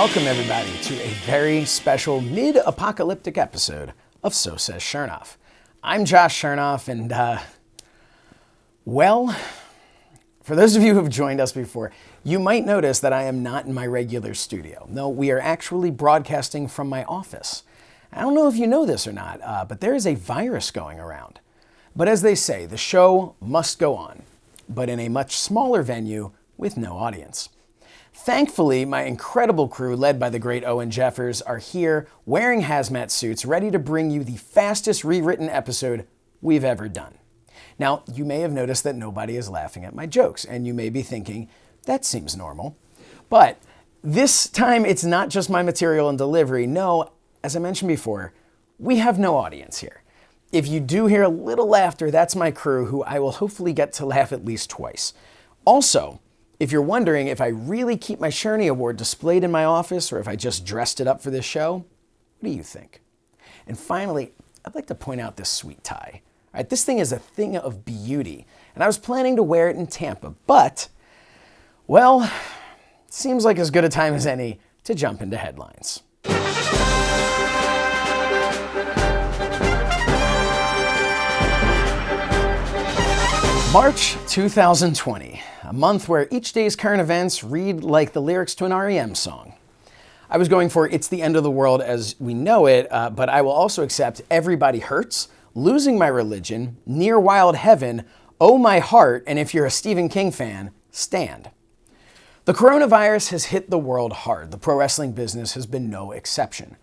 Welcome everybody to a very special mid-apocalyptic episode of So Says Shernoff. I'm Josh Shernoff and, well, for those of you who have joined us before, you might notice that I am not in my regular studio. No, we are actually broadcasting from my office. I don't know if you know this or not, but there is a virus going around. But as they say, the show must go on, but in a much smaller venue with no audience. Thankfully, my incredible crew, led by the great Owen Jeffers, are here wearing hazmat suits, ready to bring you the fastest rewritten episode we've ever done. Now, you may have noticed that nobody is laughing at my jokes, and you may be thinking, that seems normal. But this time, it's not just my material and delivery. No, as I mentioned before, we have no audience here. If you do hear a little laughter, that's my crew, who I will hopefully get to laugh at least twice. Also, if you're wondering if I really keep my Shernie Award displayed in my office or if I just dressed it up for this show, what do you think? And finally, I'd like to point out this sweet tie. All right, this thing is a thing of beauty, and I was planning to wear it in Tampa, but, well, it seems like as good a time as any to jump into headlines. March 2020, a month where each day's current events read like the lyrics to an REM song. I was going for It's the End of the World as we know it, but I will also accept Everybody Hurts, Losing My Religion, Near Wild Heaven, Oh My Heart, and if you're a Stephen King fan, Stand. The coronavirus has hit the world hard. The pro wrestling business has been no exception.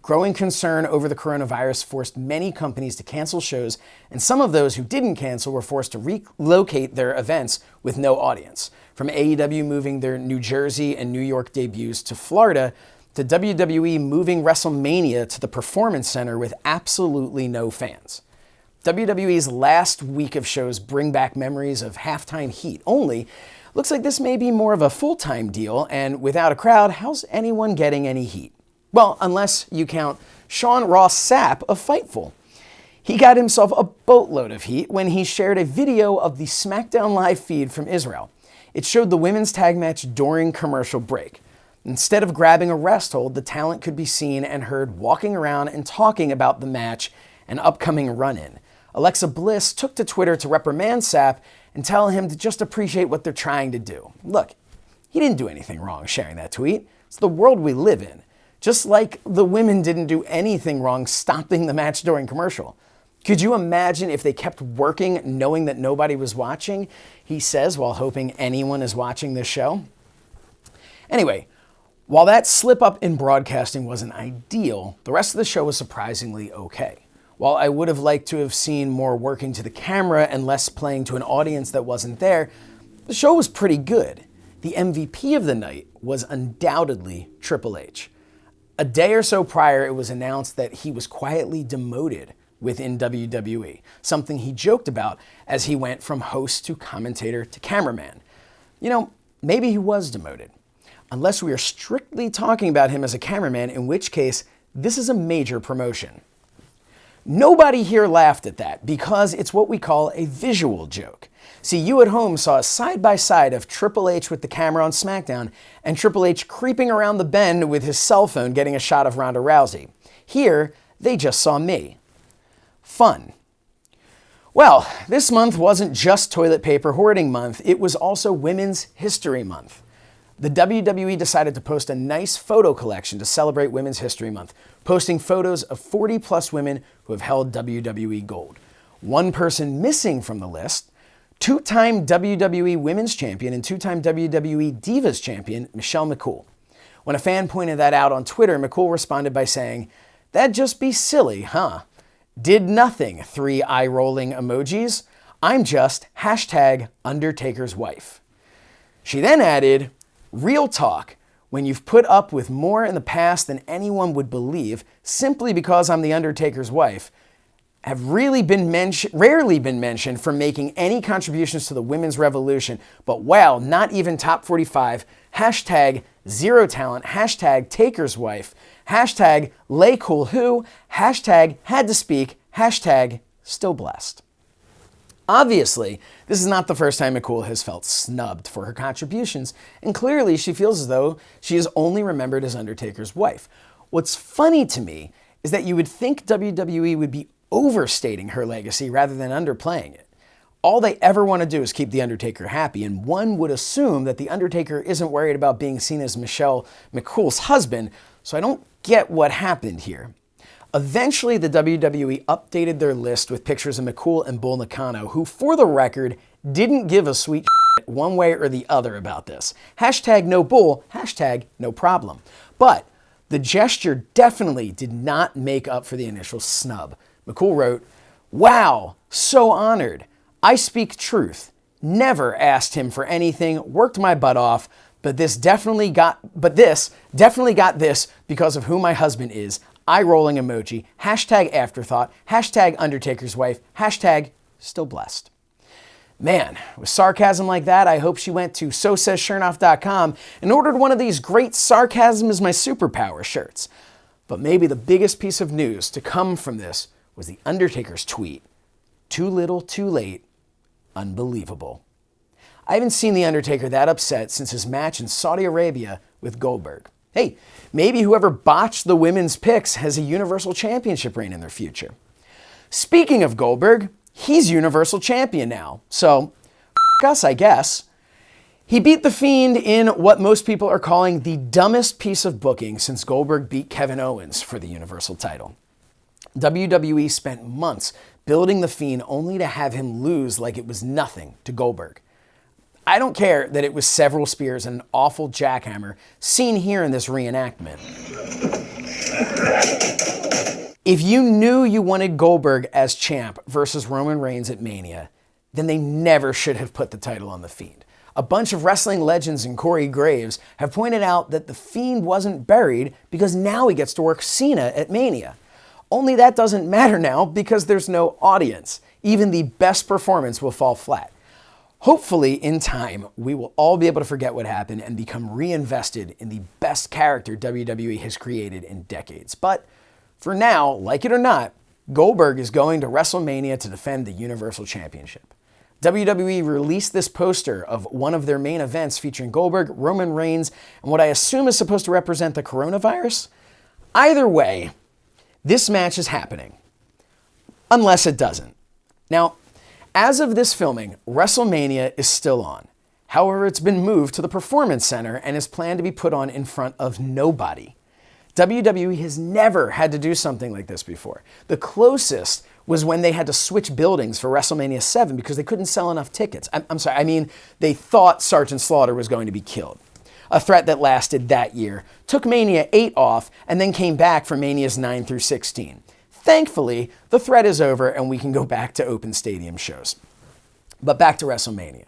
Growing concern over the coronavirus forced many companies to cancel shows, and some of those who didn't cancel were forced to relocate their events with no audience. From AEW moving their New Jersey and New York debuts to Florida, to WWE moving WrestleMania to the Performance Center with absolutely no fans. WWE's last week of shows bring back memories of halftime heat. Only, looks like this may be more of a full-time deal, and without a crowd, how's anyone getting any heat? Well, unless you count Sean Ross Sapp of Fightful. He got himself a boatload of heat when he shared a video of the SmackDown Live feed from Israel. It showed the women's tag match during commercial break. Instead of grabbing a rest hold, the talent could be seen and heard walking around and talking about the match and upcoming run-in. Alexa Bliss took to Twitter to reprimand Sapp and tell him to just appreciate what they're trying to do. Look, he didn't do anything wrong sharing that tweet. It's the world we live in. Just like the women didn't do anything wrong stopping the match during commercial. Could you imagine if they kept working knowing that nobody was watching? He says while hoping anyone is watching this show. Anyway, while that slip up in broadcasting wasn't ideal, the rest of the show was surprisingly okay. While I would have liked to have seen more working to the camera and less playing to an audience that wasn't there, the show was pretty good. The MVP of the night was undoubtedly Triple H. A day or so prior, it was announced that he was quietly demoted within WWE, something he joked about as he went from host to commentator to cameraman. You know, maybe he was demoted. Unless we are strictly talking about him as a cameraman, in which case, this is a major promotion. Nobody here laughed at that because it's what we call a visual joke. See, you at home saw a side-by-side of Triple H with the camera on SmackDown and Triple H creeping around the bend with his cell phone getting a shot of Ronda Rousey. Here, they just saw me. Fun. Well, this month wasn't just toilet paper hoarding month, it was also Women's History Month. The WWE decided to post a nice photo collection to celebrate Women's History Month, posting photos of 40-plus women who have held WWE gold. One person missing from the list, two-time WWE Women's Champion and two-time WWE Divas Champion, Michelle McCool. When a fan pointed that out on Twitter, McCool responded by saying, "That'd just be silly, huh? Did nothing, 3 eye-rolling emojis. I'm just #Undertaker's wife." She then added, "Real talk, when you've put up with more in the past than anyone would believe, simply because I'm the Undertaker's wife, have rarely been mentioned for making any contributions to the women's revolution, but wow, not even top 45, #zero talent, #taker's wife, #lay cool who, #had to speak, #still blessed." Obviously, this is not the first time McCool has felt snubbed for her contributions, and clearly she feels as though she is only remembered as Undertaker's wife. What's funny to me is that you would think WWE would be overstating her legacy rather than underplaying it. All they ever want to do is keep The Undertaker happy, and one would assume that The Undertaker isn't worried about being seen as Michelle McCool's husband, so I don't get what happened here. Eventually, the WWE updated their list with pictures of McCool and Bull Nakano, who, for the record, didn't give a sweet shit one way or the other about this. Hashtag no bull, hashtag no problem. But the gesture definitely did not make up for the initial snub. McCool wrote, "Wow, so honored. I speak truth. Never asked him for anything, worked my butt off, but this definitely got this because of who my husband is. Eye rolling emoji, hashtag afterthought, hashtag Undertaker's wife, hashtag still blessed." Man, with sarcasm like that, I hope she went to SoSaysShernoff.com and ordered one of these great sarcasm is my superpower shirts. But maybe the biggest piece of news to come from this was The Undertaker's tweet. Too little, too late, unbelievable. I haven't seen The Undertaker that upset since his match in Saudi Arabia with Goldberg. Hey, maybe whoever botched the women's picks has a Universal Championship reign in their future. Speaking of Goldberg, he's Universal Champion now, so f*** us, I guess. He beat The Fiend in what most people are calling the dumbest piece of booking since Goldberg beat Kevin Owens for the Universal title. WWE spent months building The Fiend only to have him lose like it was nothing to Goldberg. I don't care that it was several spears and an awful jackhammer seen here in this reenactment. If you knew you wanted Goldberg as champ versus Roman Reigns at Mania, then they never should have put the title on The Fiend. A bunch of wrestling legends and Corey Graves have pointed out that The Fiend wasn't buried because now he gets to work Cena at Mania. Only that doesn't matter now because there's no audience. Even the best performance will fall flat. Hopefully, in time, we will all be able to forget what happened and become reinvested in the best character WWE has created in decades. But for now, like it or not, Goldberg is going to WrestleMania to defend the Universal Championship. WWE released this poster of one of their main events featuring Goldberg, Roman Reigns, and what I assume is supposed to represent the coronavirus. Either way, this match is happening. Unless it doesn't. Now, as of this filming, WrestleMania is still on. However, it's been moved to the Performance Center and is planned to be put on in front of nobody. WWE has never had to do something like this before. The closest was when they had to switch buildings for WrestleMania 7 because they couldn't sell enough tickets. They thought Sergeant Slaughter was going to be killed. A threat that lasted that year, took Mania 8 off, and then came back for Manias 9 through 16. Thankfully, the threat is over and we can go back to open stadium shows. But back to WrestleMania.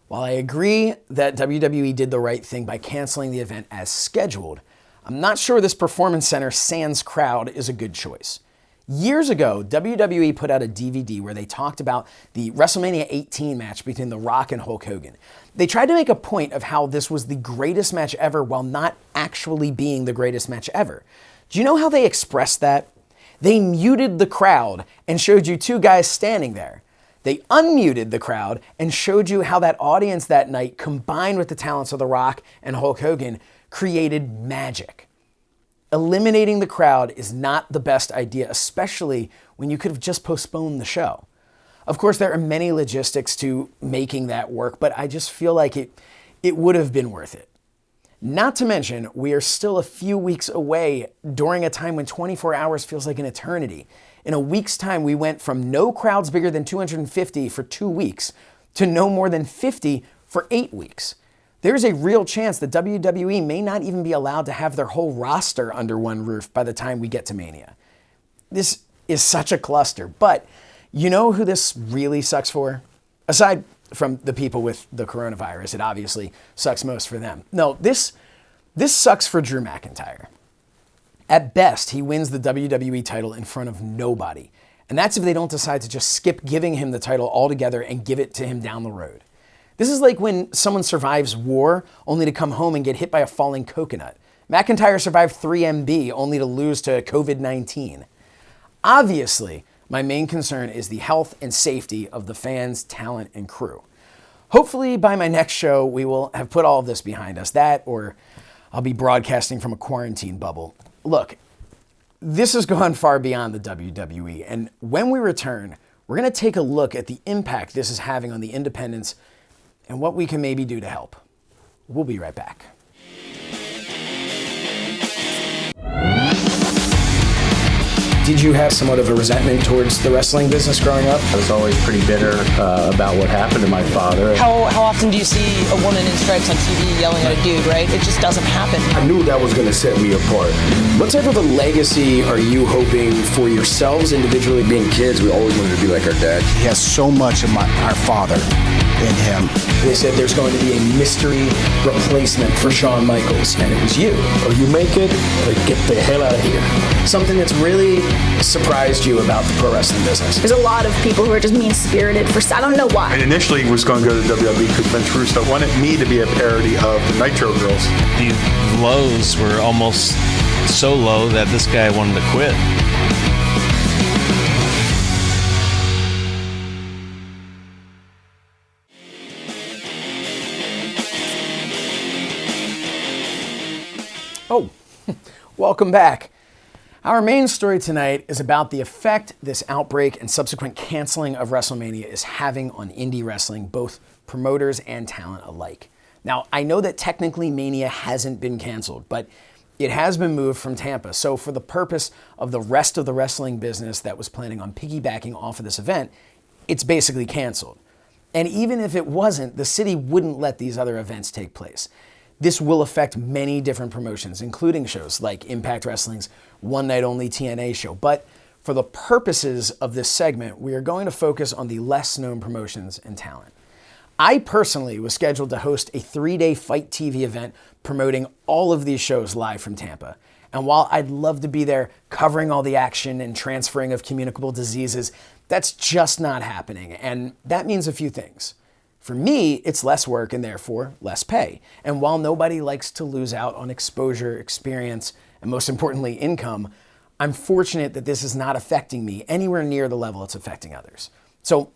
While I agree that WWE did the right thing by canceling the event as scheduled, I'm not sure this Performance Center sans crowd is a good choice. Years ago, WWE put out a DVD where they talked about the WrestleMania 18 match between The Rock and Hulk Hogan. They tried to make a point of how this was the greatest match ever while not actually being the greatest match ever. Do you know how they expressed that? They muted the crowd and showed you two guys standing there. They unmuted the crowd and showed you how that audience that night, combined with the talents of The Rock and Hulk Hogan, created magic. Eliminating the crowd is not the best idea, especially when you could have just postponed the show. Of course, there are many logistics to making that work, but I just feel like it would have been worth it. Not to mention, we are still a few weeks away during a time when 24 hours feels like an eternity. In a week's time, we went from no crowds bigger than 250 for 2 weeks to no more than 50 for 8 weeks. There's a real chance that WWE may not even be allowed to have their whole roster under one roof by the time we get to Mania. This is such a cluster, but you know who this really sucks for? Aside from the people with the coronavirus, it obviously sucks most for them. No, this sucks for Drew McIntyre. At best, he wins the WWE title in front of nobody. And that's if they don't decide to just skip giving him the title altogether and give it to him down the road. This is like when someone survives war only to come home and get hit by a falling coconut. McIntyre survived 3MB only to lose to COVID-19. Obviously, My main concern is the health and safety of the fans, talent, and crew. Hopefully by my next show, we will have put all of this behind us. That, or I'll be broadcasting from a quarantine bubble. Look, this has gone far beyond the WWE, and when we return, we're going to take a look at the impact this is having on the independents and what we can maybe do to help. We'll be right back. Did you have somewhat of a resentment towards the wrestling business growing up? I was always pretty bitter about what happened to my father. How often do you see a woman in stripes on TV yelling at a dude, right? It just doesn't happen. I knew that was going to set me apart. What type of a legacy are you hoping for yourselves individually? Being kids, we always wanted to be like our dad. He has so much of our father in him. They said there's going to be a mystery replacement for Shawn Michaels, and it was you. Or you make it, or get the hell out of here. Something that's really surprised you about the pro wrestling business? There's a lot of people who are just mean-spirited I don't know why. And initially was going to go to WWE because Vince Russo wanted me to be a parody of the Nitro Girls. The lows were almost so low that this guy wanted to quit. Oh, welcome back. Our main story tonight is about the effect this outbreak and subsequent canceling of WrestleMania is having on indie wrestling, both promoters and talent alike. Now, I know that technically Mania hasn't been canceled, but it has been moved from Tampa. So for the purpose of the rest of the wrestling business that was planning on piggybacking off of this event, it's basically canceled. And even if it wasn't, the city wouldn't let these other events take place. This will affect many different promotions, including shows like Impact Wrestling's one-night-only TNA show. But for the purposes of this segment, we are going to focus on the less-known promotions and talent. I personally was scheduled to host a 3-day Fight TV event promoting all of these shows live from Tampa. And while I'd love to be there covering all the action and transferring of communicable diseases, that's just not happening. And that means a few things. For me, it's less work and therefore less pay. And while nobody likes to lose out on exposure, experience, and most importantly, income, I'm fortunate that this is not affecting me anywhere near the level it's affecting others. So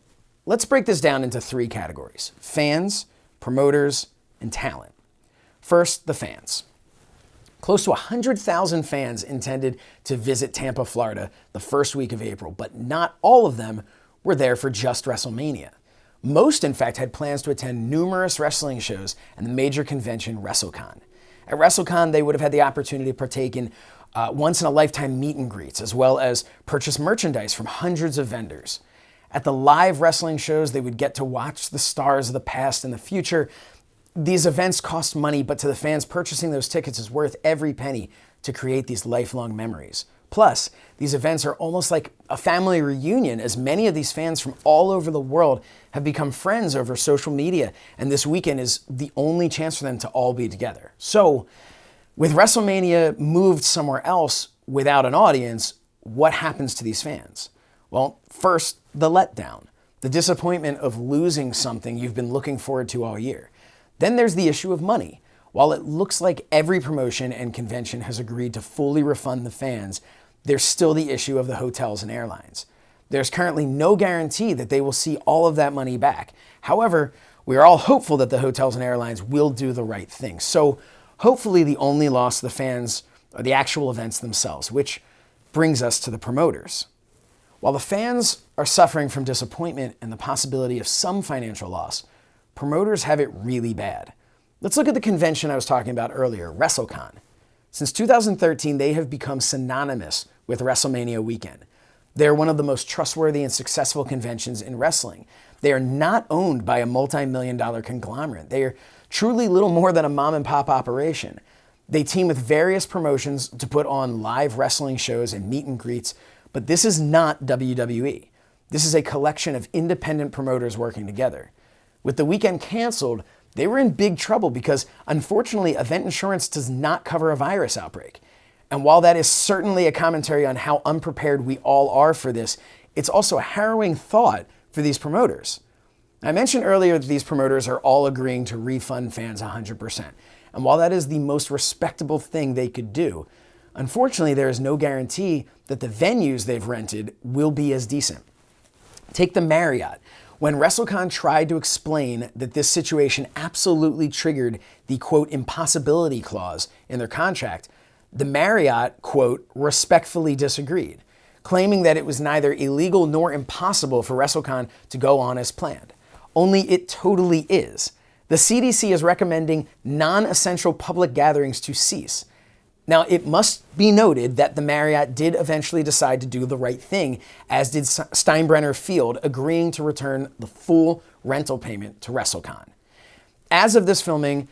let's break this down into 3 categories: fans, promoters, and talent. First, the fans. Close to 100,000 fans intended to visit Tampa, Florida the first week of April, but not all of them were there for just WrestleMania. Most, in fact, had plans to attend numerous wrestling shows and the major convention, WrestleCon. At WrestleCon, they would have had the opportunity to partake in once-in-a-lifetime meet and greets, as well as purchase merchandise from hundreds of vendors. At the live wrestling shows, they would get to watch the stars of the past and the future. These events cost money, but to the fans, purchasing those tickets is worth every penny to create these lifelong memories. Plus, these events are almost like a family reunion, as many of these fans from all over the world have become friends over social media, and this weekend is the only chance for them to all be together. So, with WrestleMania moved somewhere else without an audience, what happens to these fans? Well, first, the letdown, the disappointment of losing something you've been looking forward to all year. Then there's the issue of money. While it looks like every promotion and convention has agreed to fully refund the fans, there's still the issue of the hotels and airlines. There's currently no guarantee that they will see all of that money back. However, we are all hopeful that the hotels and airlines will do the right thing. So hopefully the only loss to the fans are the actual events themselves, which brings us to the promoters. While the fans are suffering from disappointment and the possibility of some financial loss, promoters have it really bad. Let's look at the convention I was talking about earlier, WrestleCon. Since 2013, they have become synonymous with WrestleMania weekend. They're one of the most trustworthy and successful conventions in wrestling. They are not owned by a multi-million-dollar conglomerate. They are truly little more than a mom-and-pop operation. They team with various promotions to put on live wrestling shows and meet and greets, but this is not WWE. This is a collection of independent promoters working together. With the weekend canceled, they were in big trouble because, unfortunately, event insurance does not cover a virus outbreak. And while that is certainly a commentary on how unprepared we all are for this, it's also a harrowing thought for these promoters. I mentioned earlier that these promoters are all agreeing to refund fans 100%. And while that is the most respectable thing they could do, Unfortunately, there is no guarantee that the venues they've rented will be as decent. Take the Marriott. When WrestleCon tried to explain that this situation absolutely triggered the, quote, impossibility clause in their contract, the Marriott, quote, respectfully disagreed, claiming that it was neither illegal nor impossible for WrestleCon to go on as planned. Only it totally is. The CDC is recommending non-essential public gatherings to cease. Now, it must be noted that the Marriott did eventually decide to do the right thing, as did Steinbrenner Field, agreeing to return the full rental payment to WrestleCon. As of this filming,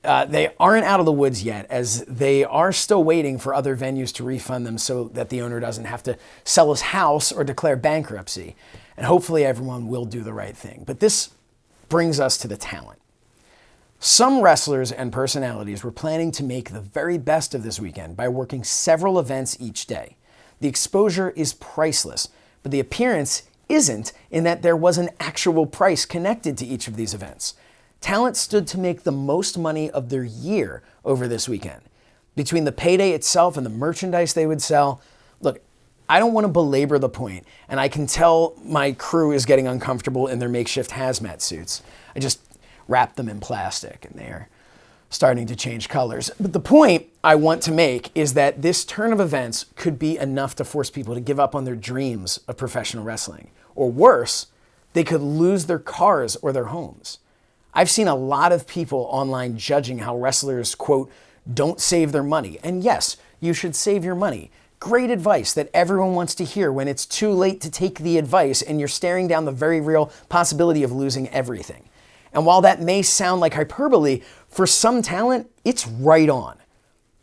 they aren't out of the woods yet, as they are still waiting for other venues to refund them so that the owner doesn't have to sell his house or declare bankruptcy. And hopefully everyone will do the right thing. But this brings us to the talent. Some wrestlers and personalities were planning to make the very best of this weekend by working several events each day. The exposure is priceless, but the appearance isn't, in that there was an actual price connected to each of these events. Talent stood to make the most money of their year over this weekend. Between the payday itself and the merchandise they would sell, look, I don't want to belabor the point, and I can tell my crew is getting uncomfortable in their makeshift hazmat suits. I just wrapped them in plastic and they're starting to change colors. But the point I want to make is that this turn of events could be enough to force people to give up on their dreams of professional wrestling. Or worse, they could lose their cars or their homes. I've seen a lot of people online judging how wrestlers, quote, don't save their money. And yes, you should save your money. Great advice that everyone wants to hear when it's too late to take the advice and you're staring down the very real possibility of losing everything. And while that may sound like hyperbole, for some talent, it's right on.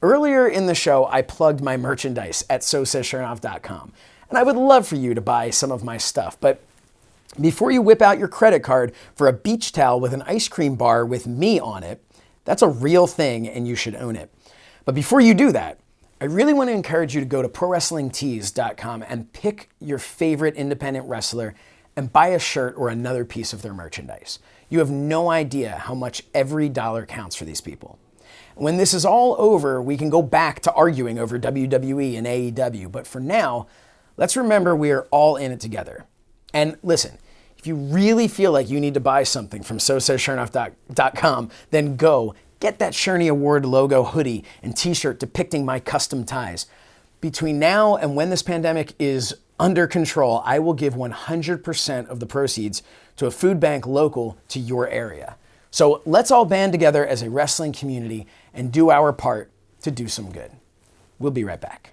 Earlier in the show, I plugged my merchandise at SoSaysShernoff.com, and I would love for you to buy some of my stuff. But before you whip out your credit card for a beach towel with an ice cream bar with me on it, that's a real thing and you should own it. But before you do that, I really want to encourage you to go to ProWrestlingTees.com and pick your favorite independent wrestler and buy a shirt or another piece of their merchandise. You have no idea how much every dollar counts for these people. When this is all over, we can go back to arguing over WWE and AEW, but for now, let's remember we are all in it together. And listen, if you really feel like you need to buy something from SoSaysShernoff.com, then go get that Shernie Award logo hoodie and t-shirt depicting my custom ties. Between now and when this pandemic is under control, I will give 100% of the proceeds to a food bank local to your area. So let's all band together as a wrestling community and do our part to do some good. We'll be right back.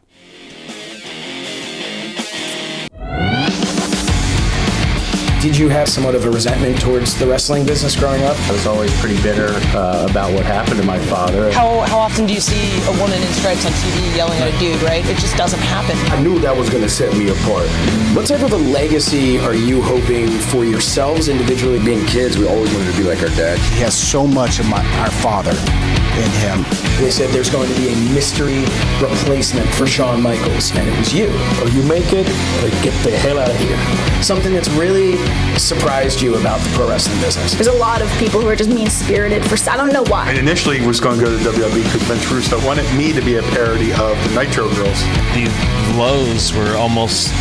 Did you have somewhat of a resentment towards the wrestling business growing up? I was always pretty bitter about what happened to my father. How often do you see a woman in stripes on TV yelling at a dude, right? It just doesn't happen. I knew that was going to set me apart. What type of a legacy are you hoping for yourselves individually? Being kids, we always wanted to be like our dad. He has so much of our father in him. They said there's going to be a mystery replacement for Shawn Michaels, and it was you. Or you make it, or get the hell out of here. Something that's really surprised you about the pro wrestling business? There's a lot of people who are just mean-spirited for, I don't know why. And initially was going to go to WWE because Vince Russo wanted me to be a parody of the Nitro Girls. The lows were almost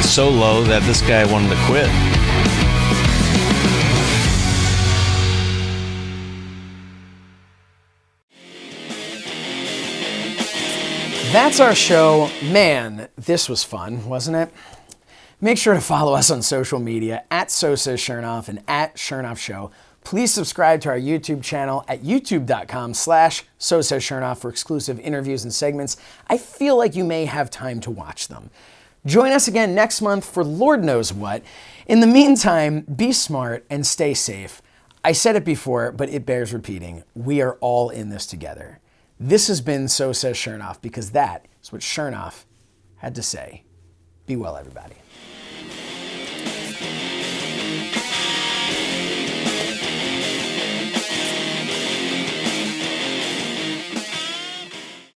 so low that this guy wanted to quit. That's our show. Man, this was fun, wasn't it? Make sure to follow us on social media at SoSaysShernoff and at Shernoff Show. Please subscribe to our YouTube channel at youtube.com/SoSaysShernoff for exclusive interviews and segments. I feel like you may have time to watch them. Join us again next month for Lord knows what. In the meantime, be smart and stay safe. I said it before, but it bears repeating. We are all in this together. This has been So Says Shernoff, because that is what Shernoff had to say. Be well, everybody.